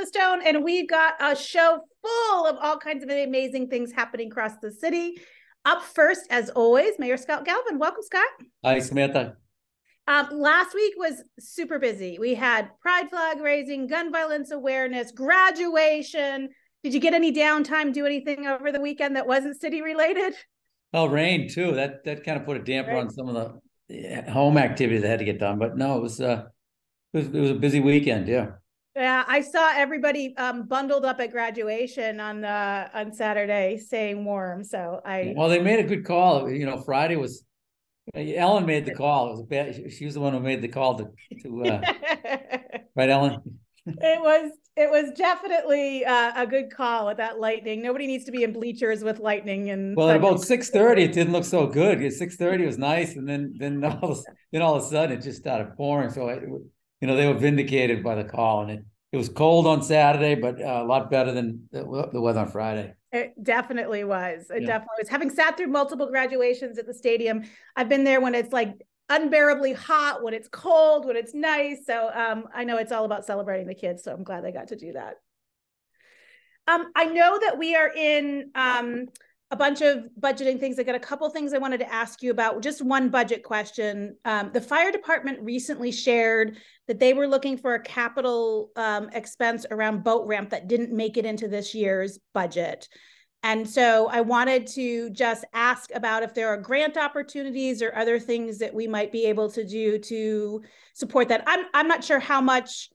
Stone, and we've got a show full of all kinds of amazing things happening across the city. Up first, as always, Mayor Scott Galvin. Welcome, Scott. Hi, Samantha. Last week was super busy. We had pride flag raising, gun violence awareness, graduation. Did you get any downtime, do anything over the weekend that wasn't city related? Oh, rain too. That kind of put a damper on some of the home activities that had to get done. But no, it was a busy weekend. Yeah. Yeah, I saw everybody bundled up at graduation on Saturday, staying warm. So Well, they made a good call. Friday was Ellen made the call. It was bad. She was the one who made the call to right, Ellen. It was definitely a good call with that lightning. Nobody needs to be in bleachers with lightning and Well, at thunder. about 6:30, it didn't look so good. At 6:30 was nice, and then all of a sudden it just started pouring. So they were vindicated by the call, and it was cold on Saturday, but a lot better than the weather on Friday. It definitely was. It definitely was. Having sat through multiple graduations at the stadium, I've been there when it's like unbearably hot, when it's cold, when it's nice. So I know it's all about celebrating the kids. So I'm glad they got to do that. I know that we are in a bunch of budgeting things. I got a couple things I wanted to ask you about. Just one budget question. The fire department recently shared that they were looking for a capital expense around boat ramp that didn't make it into this year's budget. And so I wanted to just ask about if there are grant opportunities or other things that we might be able to do to support that. I'm not sure how much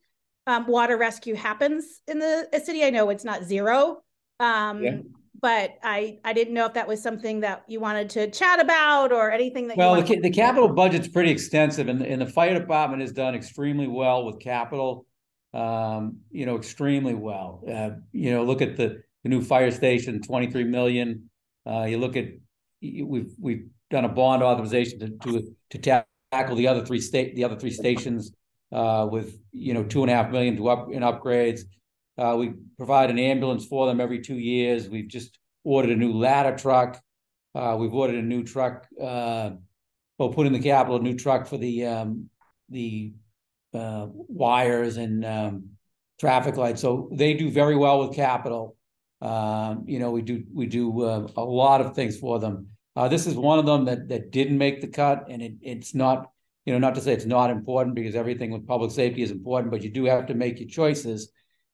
water rescue happens in the city. I know it's not zero, but I didn't know if that was something that you wanted to chat about or anything that. Well, the capital budget's pretty extensive, and the fire department has done extremely well with capital. Extremely well. Look at the new fire station, $23 million. You look at we've done a bond authorization to tackle the other three stations with $2.5 million in upgrades. We provide an ambulance for them every 2 years. We've just ordered a new ladder truck. We've ordered a new truck. Put in the capital a new truck for the wires and traffic lights. So they do very well with capital. We do a lot of things for them. This is one of them that didn't make the cut, and it's not, not to say it's not important, because everything with public safety is important, but you do have to make your choices.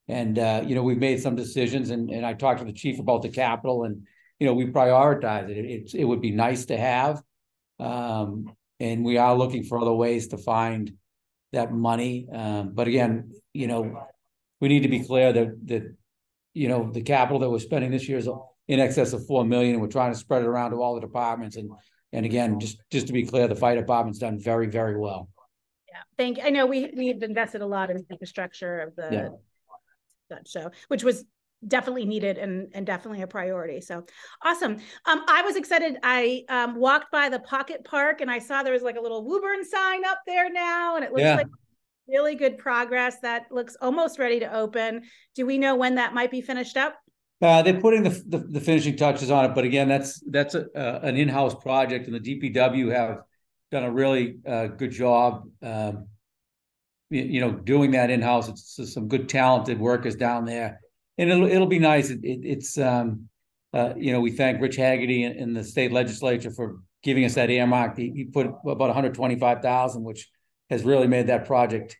And we've made some decisions, and I talked to the chief about the capital, and we prioritize it. It would be nice to have, and we are looking for other ways to find that money. But again, we need to be clear that the capital that we're spending this year is in excess of $4 million, and we're trying to spread it around to all the departments. And again, just to be clear, the fire department's done very, very well. Yeah, I know we've invested a lot in the infrastructure of that show, which was definitely needed and definitely a priority. So awesome. I was excited. I walked by the Pocket Park, and I saw there was like a little Woburn sign up there now, and it looks like really good progress. That looks almost ready to open. Do we know when that might be finished up? They're putting the finishing touches on it, but again, that's an in-house project, and the DPW have done a really good job doing that in-house. It's some good talented workers down there, and it'll be nice. We thank Rich Haggerty in the state legislature for giving us that earmark. He put about $125,000, which has really made that project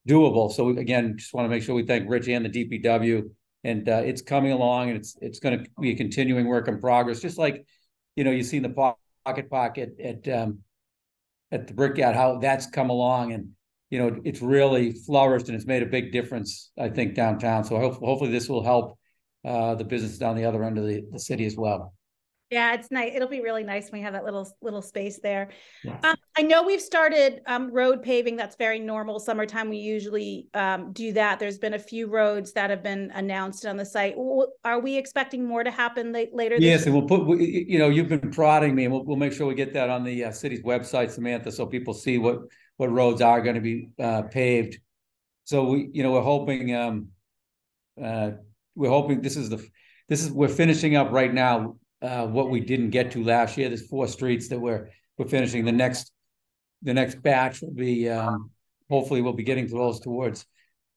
doable. So again, just want to make sure we thank Rich and the DPW, and it's coming along, and it's going to be a continuing work in progress. Just like you've seen the Pocket Park at the Brickyard, how that's come along, and it's really flourished, and it's made a big difference, I think, downtown. So hopefully this will help the business down the other end of the city as well. Yeah, it's nice. It'll be really nice when we have that little space there. Yeah. I know we've started road paving. That's very normal. Summertime, we usually do that. There's been a few roads that have been announced on the site. Are we expecting more to happen later? Yes, and you've been prodding me, and we'll make sure we get that on the city's website, Samantha, so people see what roads are going to be paved. So we're hoping we're finishing up right now what we didn't get to last year. There's 4 streets that we're finishing. The next batch will be hopefully we'll be getting to those towards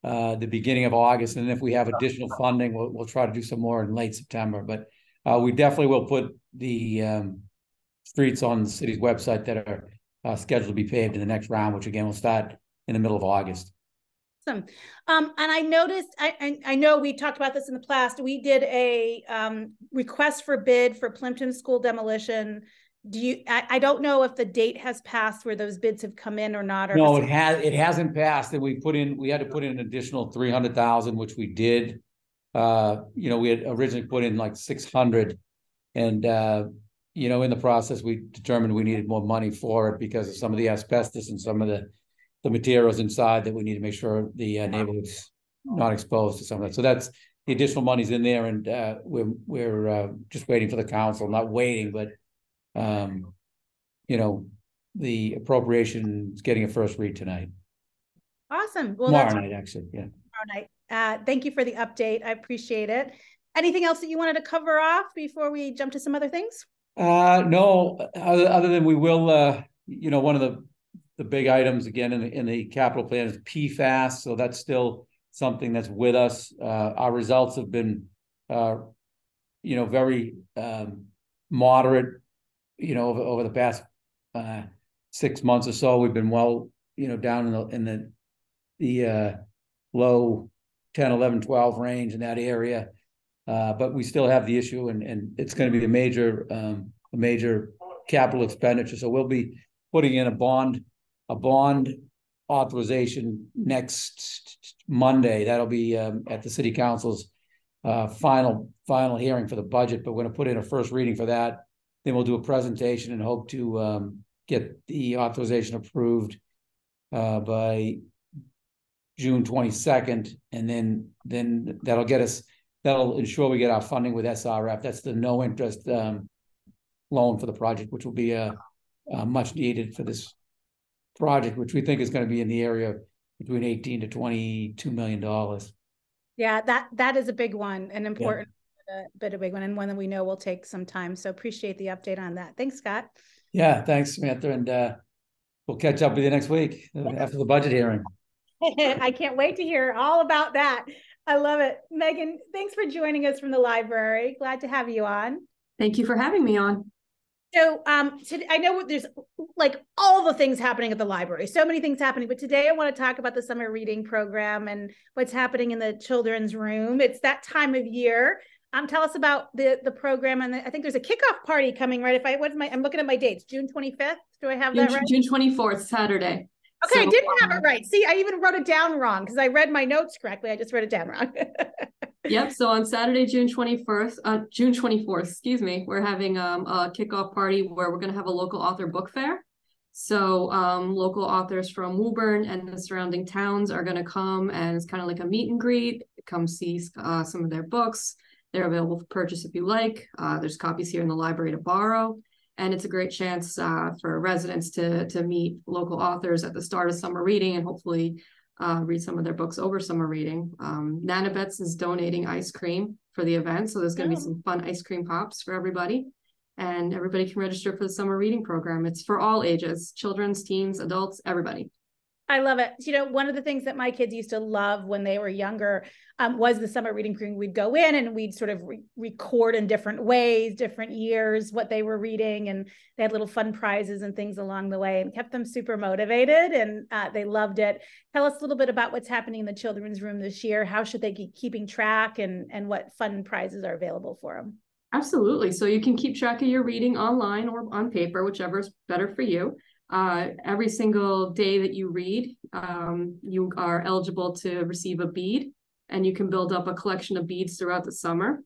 the beginning of August, and if we have additional funding, we'll try to do some more in late September. But we definitely will put the streets on the city's website that are scheduled to be paved in the next round, which again will start in the middle of August. Awesome. And I noticed, I know we talked about this in the past. We did a request for bid for Plimpton School demolition. I don't know if the date has passed where those bids have come in or not. Or no, it hasn't passed, and we had to put in an additional 300,000, which we did. We had originally put in like 600, and in the process we determined we needed more money for it because of some of the asbestos and some of the materials inside that we need to make sure the neighborhood's not exposed to some of that. So that's the additional money's in there, and we're just waiting for the council. Not waiting, but the appropriation is getting a first read tonight. Awesome. Well, tomorrow night, actually. Yeah. Tomorrow night. Thank you for the update. I appreciate it. Anything else that you wanted to cover off before we jump to some other things? No, other than we will, one of the big items again in the capital plan is PFAS. So that's still something that's with us. Our results have been, very moderate, over the past 6 months or so. We've been well, down in the low 10, 11, 12 range in that area. But we still have the issue, and it's going to be a major capital expenditure. So we'll be putting in a bond authorization next Monday. That'll be at the city council's final hearing for the budget, but we're going to put in a first reading for that. Then we'll do a presentation and hope to get the authorization approved by June 22nd, and then that'll ensure we get our funding with SRF. That's the no interest loan for the project, which will be much needed for this project, which we think is going to be in the area between $18 to $22 million. Yeah, that is a big one, an important bit of big one, and one that we know will take some time. So appreciate the update on that. Thanks, Scott. Yeah, thanks, Samantha, and we'll catch up with you next week after the budget hearing. I can't wait to hear all about that. I love it. Megan, thanks for joining us from the library. Glad to have you on. Thank you for having me on. So I know there's like all the things happening at the library, so many things happening, but today I want to talk about the summer reading program and what's happening in the children's room. It's that time of year. Tell us about the program, and I think there's a kickoff party coming, right? I'm looking at my dates, June 25th. Do I have that right? June 24th, Saturday. Okay, so, I didn't have it right. See, I even wrote it down wrong because I read my notes correctly. I just wrote it down wrong. Yep. So on Saturday, June 24th, excuse me, we're having a kickoff party where we're going to have a local author book fair. So local authors from Woburn and the surrounding towns are going to come, and it's kind of like a meet and greet. Come see some of their books. They're available for purchase if you like. There's copies here in the library to borrow. And it's a great chance for residents to meet local authors at the start of summer reading and hopefully read some of their books over summer reading. Nana Betts is donating ice cream for the event. So there's going to be some fun ice cream pops for everybody. And everybody can register for the summer reading program. It's for all ages, children's, teens, adults, everybody. I love it. One of the things that my kids used to love when they were younger was the summer reading crew. We'd go in and we'd sort of record in different ways, different years, what they were reading. And they had little fun prizes and things along the way, and kept them super motivated, and they loved it. Tell us a little bit about what's happening in the children's room this year. How should they keep keeping track, and what fun prizes are available for them? Absolutely. So you can keep track of your reading online or on paper, whichever is better for you. Every single day that you read, you are eligible to receive a bead, and you can build up a collection of beads throughout the summer.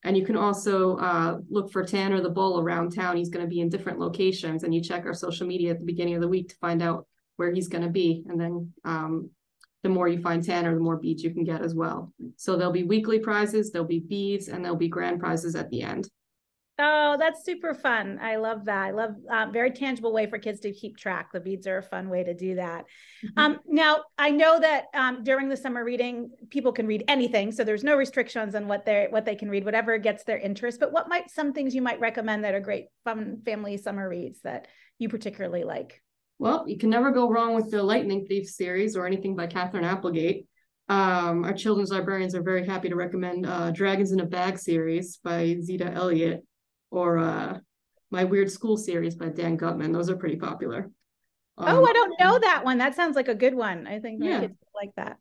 And you can also look for Tanner the Bull around town. He's going to be in different locations, and you check our social media at the beginning of the week to find out where he's going to be. And then the more you find Tanner, the more beads you can get as well. So there'll be weekly prizes, there'll be beads, and there'll be grand prizes at the end. Oh, that's super fun. I love that. I love very tangible way for kids to keep track. The beads are a fun way to do that. Now, I know that during the summer reading, people can read anything. So there's no restrictions on what they can read, whatever gets their interest. But what might some things you might recommend that are great fun family summer reads that you particularly like? Well, you can never go wrong with the Lightning Thief series or anything by Catherine Applegate. Our children's librarians are very happy to recommend Dragons in a Bag series by Zita Elliott, or My Weird School series by Dan Gutman. Those are pretty popular. Oh, I don't know that one. That sounds like a good one. I think my kids like that.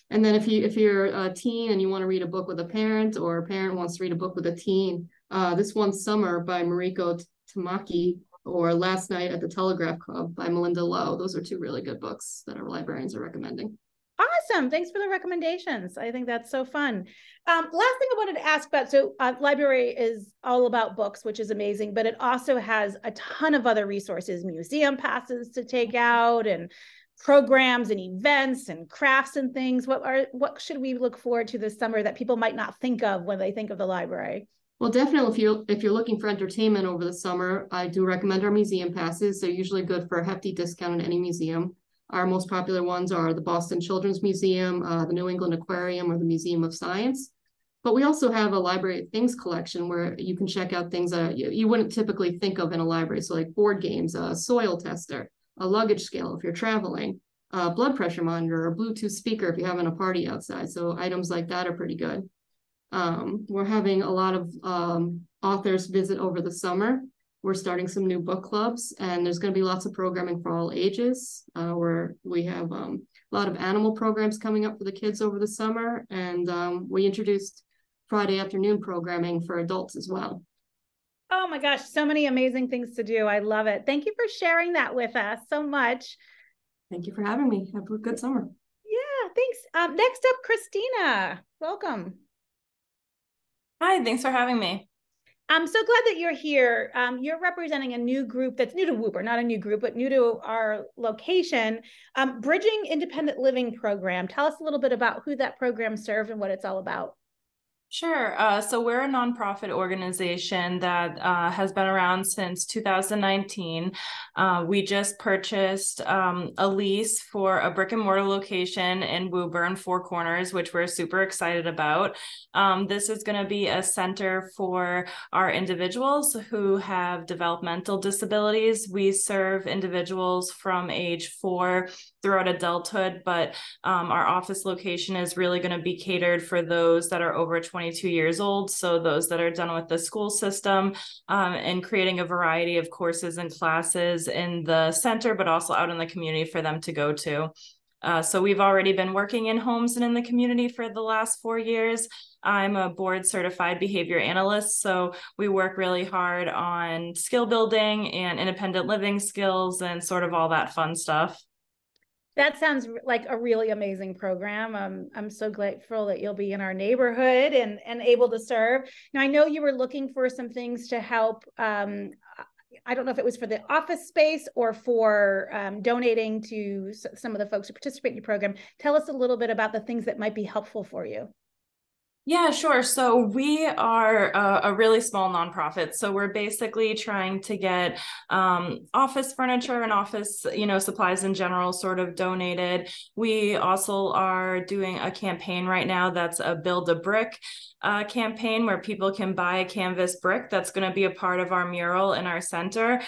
And then if you're a teen and you want to read a book with a parent, or a parent wants to read a book with a teen, This One Summer by Mariko Tamaki, or Last Night at the Telegraph Club by Melinda Lowe. Those are two really good books that our librarians are recommending. Awesome. Thanks for the recommendations. I think that's so fun. Last thing I wanted to ask about, so library is all about books, which is amazing, but it also has a ton of other resources, museum passes to take out, and programs and events and crafts and things. What should we look forward to this summer that people might not think of when they think of the library? Well, definitely, if you're looking for entertainment over the summer, I do recommend our museum passes. They're usually good for a hefty discount in any museum. Our most popular ones are the Boston Children's Museum, the New England Aquarium, or the Museum of Science. But we also have a library of things collection where you can check out things that you wouldn't typically think of in a library. So like board games, a soil tester, a luggage scale if you're traveling, a blood pressure monitor, or a Bluetooth speaker if you're having a party outside. So items like that are pretty good. We're having a lot of authors visit over the summer. We're starting some new book clubs, and there's going to be lots of programming for all ages, where we have a lot of animal programs coming up for the kids over the summer. And we introduced Friday afternoon programming for adults as well. Oh my gosh, so many amazing things to do. I love it. Thank you for sharing that with us so much. Thank you for having me. Have a good summer. Yeah, thanks. Next up, Christina. Welcome. Hi, thanks for having me. I'm so glad that you're here. You're representing a new group that's new to Woburn, not a new group, but new to our location, Bridging Independent Living Program. Tell us a little bit about who that program serves and what it's all about. Sure. So we're a nonprofit organization that has been around since 2019. We just purchased a lease for a brick and mortar location in Woburn, Four Corners, which we're super excited about. This is going to be a center for our individuals who have developmental disabilities. We serve individuals from age 4 throughout adulthood, but our office location is really going to be catered for those that are over 22 years old. So those that are done with the school system, and creating a variety of courses and classes in the center, but also out in the community for them to go to. So we've already been working in homes and in the community for the last 4 years. I'm a board certified behavior analyst, so we work really hard on skill building and independent living skills and sort of all that fun stuff. That sounds like a really amazing program. I'm so grateful that you'll be in our neighborhood and able to serve. Now, I know you were looking for some things to help. I don't know if it was for the office space or for donating to some of the folks who participate in your program. Tell us a little bit about the things that might be helpful for you. Yeah, sure. So we are a really small nonprofit. So we're basically trying to get office furniture and office, supplies in general sort of donated. We also are doing a campaign right now that's a Build a Brick campaign where people can buy a canvas brick that's going to be a part of our mural in our center,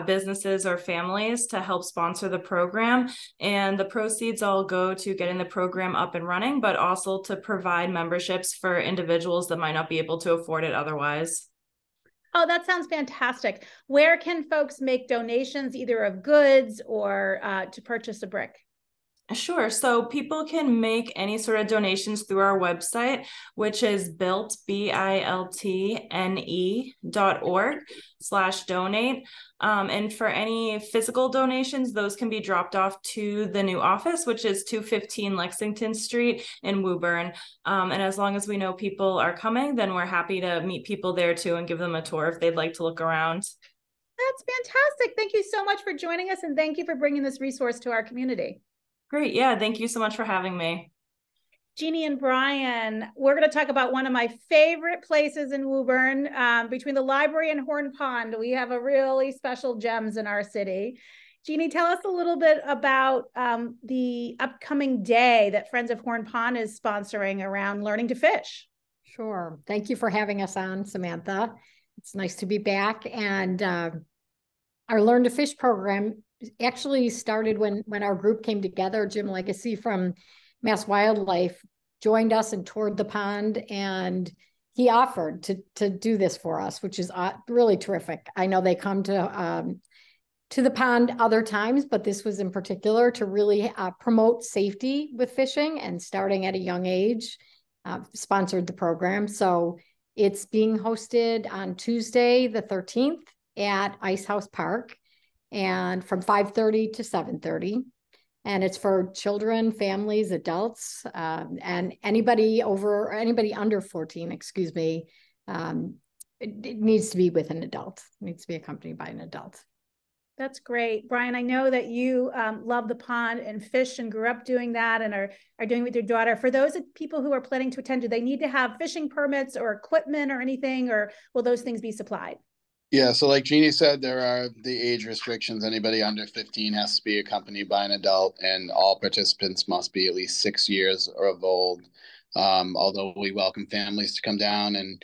businesses or families to help sponsor the program. And the proceeds all go to getting the program up and running, but also to provide memberships for individuals that might not be able to afford it otherwise. Oh, that sounds fantastic. Where can folks make donations, either of goods or to purchase a brick? Sure. So people can make any sort of donations through our website, which is biltne.org/donate. And for any physical donations, those can be dropped off to the new office, which is 215 Lexington Street in Woburn. And as long as we know people are coming, then we're happy to meet people there too and give them a tour if they'd like to look around. That's fantastic. Thank you so much for joining us, and thank you for bringing this resource to our community. Great. Yeah. Thank you so much for having me. Jeannie and Brian, we're going to talk about one of my favorite places in Woburn, between the library and Horn Pond. We have a really special gems in our city. Jeannie, tell us a little bit about the upcoming day that Friends of Horn Pond is sponsoring around learning to fish. Sure. Thank you for having us on, Samantha. It's nice to be back. And our Learn to Fish program actually started when our group came together. Jim Legacy from Mass Wildlife joined us and toured the pond, and he offered to do this for us, which is really terrific. I know they come to the pond other times, but this was in particular to really promote safety with fishing, and starting at a young age, sponsored the program. So it's being hosted on Tuesday, the 13th at Ice House Park, and from 5:30 to 7:30. And it's for children, families, adults, and anybody under 14, excuse me. It needs to be with an adult, it needs to be accompanied by an adult. That's great. Brian, I know that you love the pond and fish and grew up doing that and are doing it with your daughter. For those people who are planning to attend, do they need to have fishing permits or equipment or anything, or will those things be supplied? Yeah, so like Jeannie said, there are the age restrictions. Anybody under 15 has to be accompanied by an adult, and all participants must be at least 6 years or of old. Although we welcome families to come down and,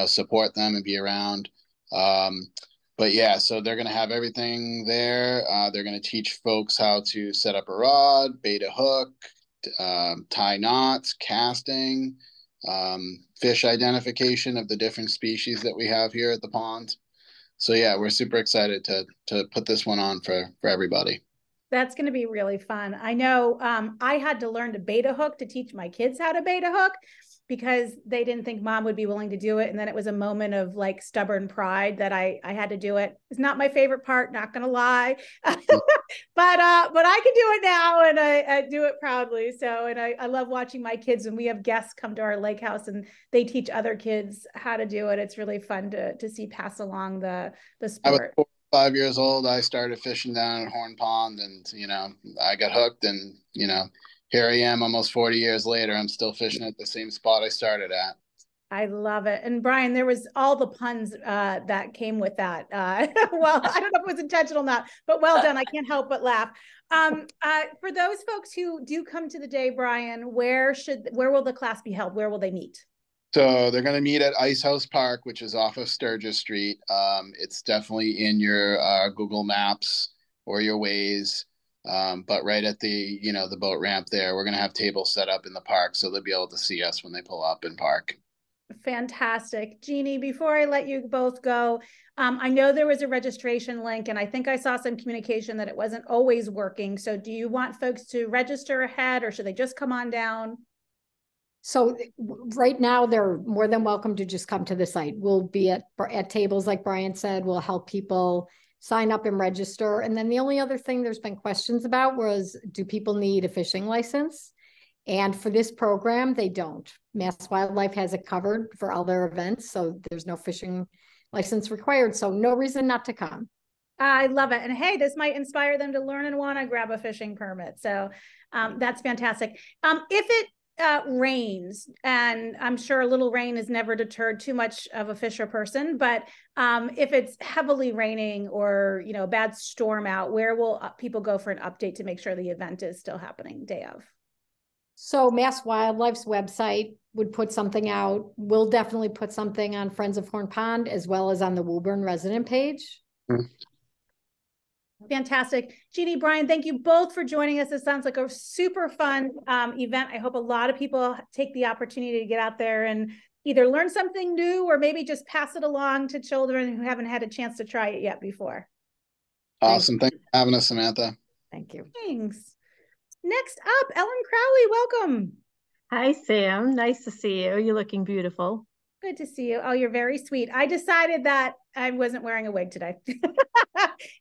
support them and be around. But yeah, so they're going to have everything there. They're going to teach folks how to set up a rod, bait a hook, tie knots, casting, fish identification of the different species that we have here at the pond. So yeah, we're super excited to put this one on for everybody. That's going to be really fun. I know I had to learn to bait a hook to teach my kids how to bait a hook, because they didn't think mom would be willing to do it. And then it was a moment of like stubborn pride that I had to do it. It's not my favorite part, not going to lie, but I can do it now, and I do it proudly. So, and I love watching my kids when we have guests come to our lake house and they teach other kids how to do it. It's really fun to see pass along the sport. I was 5 years old. I started fishing down at Horn Pond, and, I got hooked, and, here I am almost 40 years later. I'm still fishing at the same spot I started at. I love it. And Brian, there was all the puns that came with that. Well, I don't know if it was intentional or not, but well done. I can't help but laugh. For those folks who do come to the day, Brian, where will the class be held? Where will they meet? So they're going to meet at Ice House Park, which is off of Sturgis Street. It's definitely in your Google Maps or your Waze. But right at the, the boat ramp there, we're going to have tables set up in the park, so they'll be able to see us when they pull up in park. Fantastic. Jeannie, before I let you both go, I know there was a registration link, and I think I saw some communication that it wasn't always working. So do you want folks to register ahead, or should they just come on down? So right now, they're more than welcome to just come to the site. We'll be at tables, like Brian said. We'll help people sign up and register. And then the only other thing there's been questions about was, do people need a fishing license? And for this program, they don't. Mass Wildlife has it covered for all their events, so there's no fishing license required. So no reason not to come. I love it. And hey, this might inspire them to learn and want to grab a fishing permit. So that's fantastic. If it rains, and I'm sure a little rain has never deterred too much of a fisher person, but if it's heavily raining or a bad storm out, where will people go for an update to make sure the event is still happening day of? So Mass Wildlife's website would put something out. We'll definitely put something on Friends of Horn Pond, as well as on the Woburn resident page. Mm-hmm. Fantastic. Jeannie, Brian, thank you both for joining us. This sounds like a super fun event. I hope a lot of people take the opportunity to get out there and either learn something new or maybe just pass it along to children who haven't had a chance to try it yet before. Awesome. Thanks for having us, Samantha. Thank you. Thanks. Next up, Ellen Crowley, welcome. Hi, Sam. Nice to see you. You're looking beautiful. Good to see you. Oh, you're very sweet. I decided that I wasn't wearing a wig today.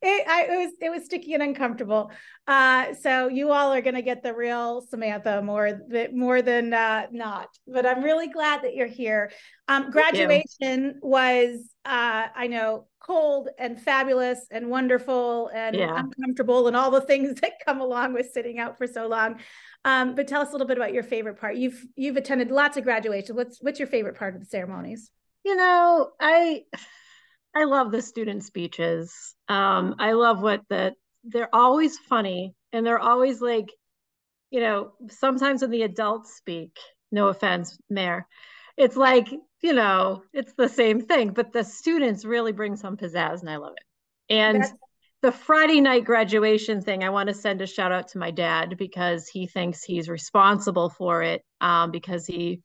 It was sticky and uncomfortable. So you all are going to get the real Samantha more than not. But I'm really glad that you're here. Graduation was, I know, cold and fabulous and wonderful and uncomfortable and all the things that come along with sitting out for so long. But tell us a little bit about your favorite part. You've attended lots of graduations. What's your favorite part of the ceremonies? I love the student speeches. I love they're always funny, and they're always like, sometimes when the adults speak, no offense, Mayor, it's like, it's the same thing, but the students really bring some pizzazz, and I love it. And the Friday night graduation thing, I want to send a shout out to my dad because he thinks he's responsible for it, because he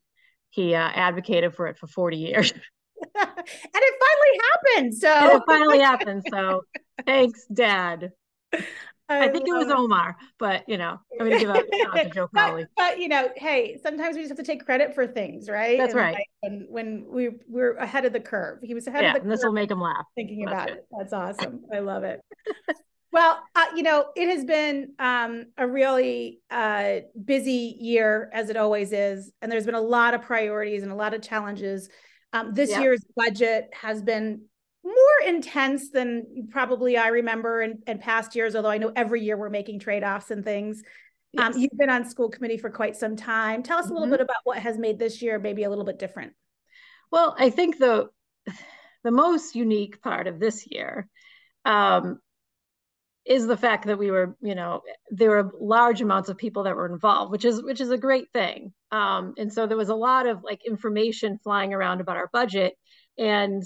advocated for it for 40 years. And it finally happened. So and it finally happened. So thanks, Dad. I think it was it. Omar, but I'm going to give a shout out to Joe Crowley. But hey, sometimes we just have to take credit for things, right? That's right. Like, when we're ahead of the curve, he was ahead of the curve. And this will make him laugh. Thinking about it. That's awesome. I love it. Well, it has been a really busy year, as it always is, and there's been a lot of priorities and a lot of challenges. This year's budget has been more intense than probably I remember in past years, although I know every year we're making trade-offs and things. Yes. You've been on school committee for quite some time. Tell us a little bit about what has made this year maybe a little bit different. Well, I think the most unique part of this year is the fact that we were, there were large amounts of people that were involved, which is a great thing. And so there was a lot of information flying around about our budget, and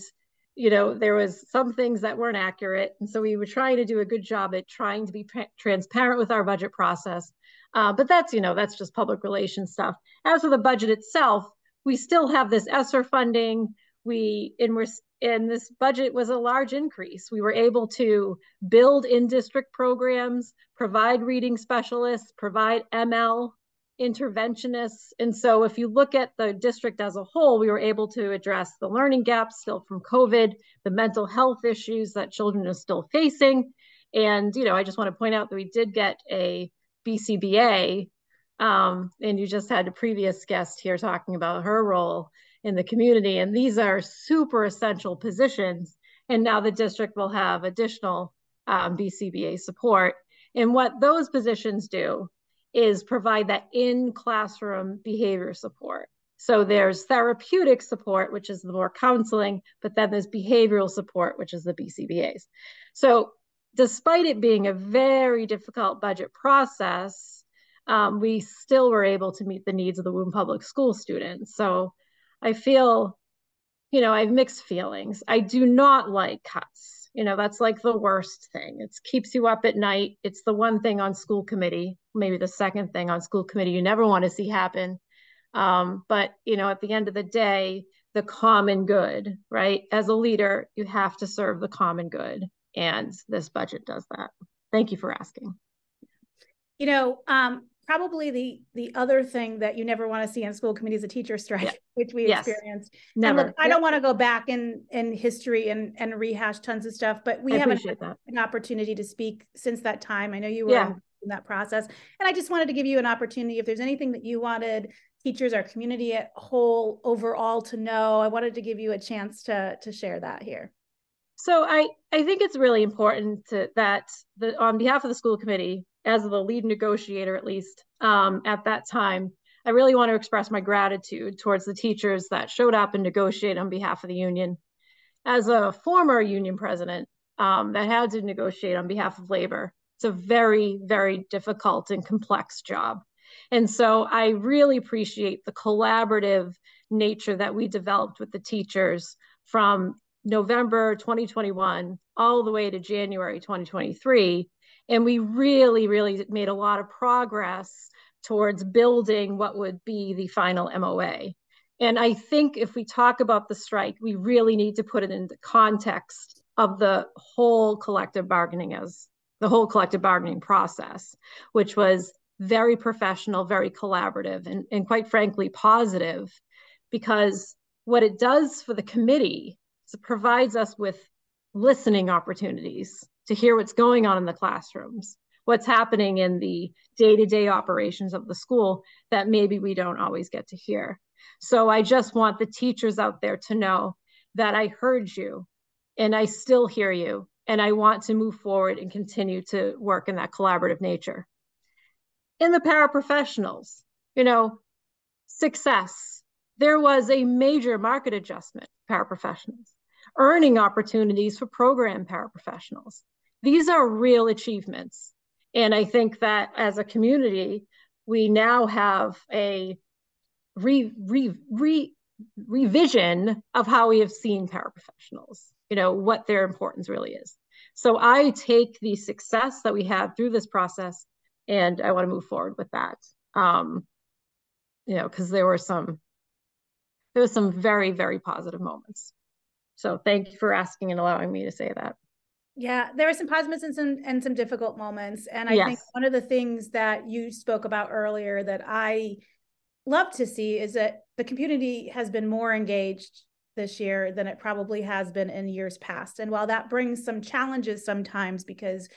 there was some things that weren't accurate. And so we were trying to do a good job at trying to be transparent with our budget process. But that's just public relations stuff. As for the budget itself, we still have this ESSER funding. And this budget was a large increase. We were able to build in-district programs, provide reading specialists, provide ML interventionists. And so if you look at the district as a whole, we were able to address the learning gaps still from COVID, the mental health issues that children are still facing. And, I just want to point out that we did get a BCBA, and you just had a previous guest here talking about her role in the community. And these are super essential positions. And now the district will have additional BCBA support. And what those positions do is provide that in-classroom behavior support. So there's therapeutic support, which is the more counseling, but then there's behavioral support, which is the BCBAs. So despite it being a very difficult budget process, we still were able to meet the needs of the Woburn Public School students. So I feel, I have mixed feelings. I do not like cuts. That's like the worst thing. It keeps you up at night. It's the one thing on school committee, maybe the second thing on school committee you never want to see happen. But, at the end of the day, the common good, right? As a leader, you have to serve the common good. And this budget does that. Thank you for asking. Probably the other thing that you never want to see on school committee is a teacher strike, which we experienced. Never. And look, I don't want to go back in history and rehash tons of stuff, but we have an opportunity to speak since that time. I know you were in that process, and I just wanted to give you an opportunity. If there's anything that you wanted teachers, our community at whole, overall to know, I wanted to give you a chance to share that here. So I think it's really important that on behalf of the school committee, as the lead negotiator, at least at that time, I really want to express my gratitude towards the teachers that showed up and negotiated on behalf of the union. As a former union president that had to negotiate on behalf of labor, it's a very, very difficult and complex job. And so I really appreciate the collaborative nature that we developed with the teachers from November 2021 all the way to January 2023. And we really, really made a lot of progress towards building what would be the final MOA. And I think if we talk about the strike, we really need to put it in the context of the whole collective bargaining process, which was very professional, very collaborative, and quite frankly, positive, because what it does for the committee is it provides us with listening opportunities to hear what's going on in the classrooms, what's happening in the day-to-day operations of the school that maybe we don't always get to hear. So I just want the teachers out there to know that I heard you and I still hear you, and I want to move forward and continue to work in that collaborative nature. In the paraprofessionals, success. There was a major market adjustment for paraprofessionals, earning opportunities for program paraprofessionals. These are real achievements. And I think that as a community, we now have a revision of how we have seen paraprofessionals, what their importance really is. So I take the success that we had through this process, and I want to move forward with that. Because there was some very, very positive moments. So thank you for asking and allowing me to say that. Yeah, there were some positives and some difficult moments. And I think one of the things that you spoke about earlier that I love to see is that the community has been more engaged this year than it probably has been in years past. And while that brings some challenges sometimes because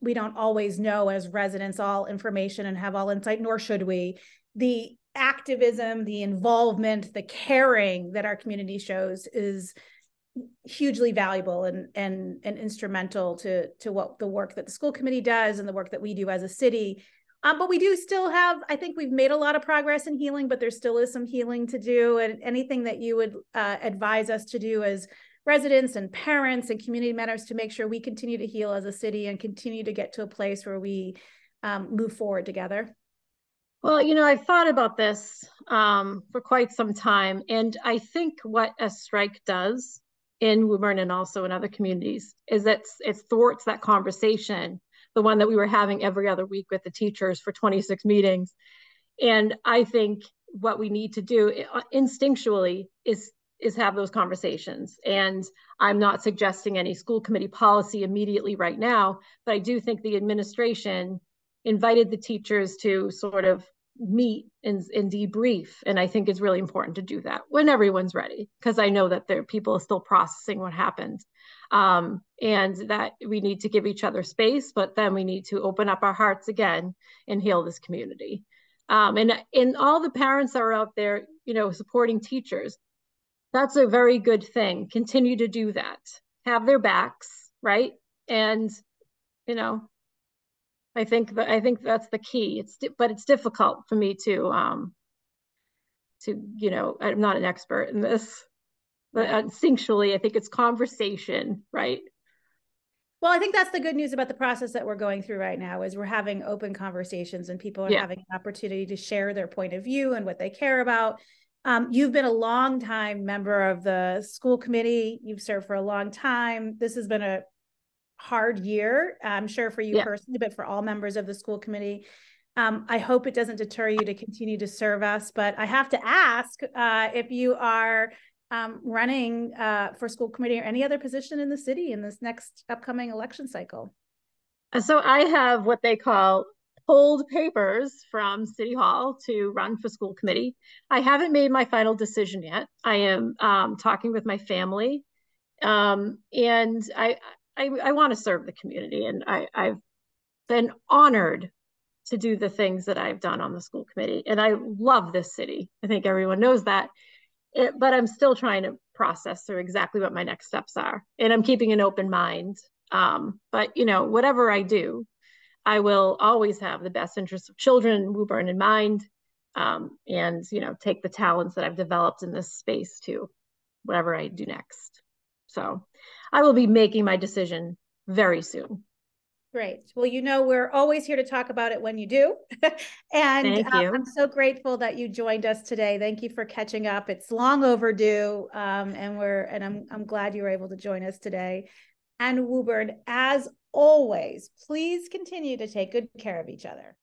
we don't always know as residents all information and have all insight, nor should we, the activism, the involvement, the caring that our community shows is hugely valuable and instrumental to what the work that the school committee does and the work that we do as a city. But we do still have, I think we've made a lot of progress in healing, but there still is some healing to do. And anything that you would advise us to do as residents and parents and community members to make sure we continue to heal as a city and continue to get to a place where we move forward together? Well, I've thought about this for quite some time. And I think what a strike does in Woburn and also in other communities is that it thwarts that conversation, the one that we were having every other week with the teachers for 26 meetings. And I think what we need to do instinctually is have those conversations. And I'm not suggesting any school committee policy immediately right now, but I do think the administration invited the teachers to sort of meet and debrief. And I think it's really important to do that when everyone's ready, because I know that people are still processing what happened. And that we need to give each other space, but then we need to open up our hearts again and heal this community. And all the parents that are out there, supporting teachers, that's a very good thing. Continue to do that. Have their backs, right? And, I think that's the key. But it's difficult for me to I'm not an expert in this, but instinctually, I think it's conversation, right? Well, I think that's the good news about the process that we're going through right now is we're having open conversations and people are having an opportunity to share their point of view and what they care about. You've been a long time member of the school committee. You've served for a long time. This has been a hard year, I'm sure for you personally, but for all members of the school committee. I hope it doesn't deter you to continue to serve us, but I have to ask if you are running for school committee or any other position in the city in this next upcoming election cycle. So I have what they call pulled papers from City Hall to run for school committee. I haven't made my final decision yet. I am talking with my family, and I want to serve the community, and I've been honored to do the things that I've done on the school committee. And I love this city. I think everyone knows that. But I'm still trying to process through exactly what my next steps are. And I'm keeping an open mind. But, whatever I do, I will always have the best interests of children in Woburn in mind. And, take the talents that I've developed in this space to whatever I do next. So I will be making my decision very soon. Great. Well, we're always here to talk about it when you do. And Thank you. I'm so grateful that you joined us today. Thank you for catching up. It's long overdue. And I'm glad you were able to join us today. And Woburn, as always, please continue to take good care of each other.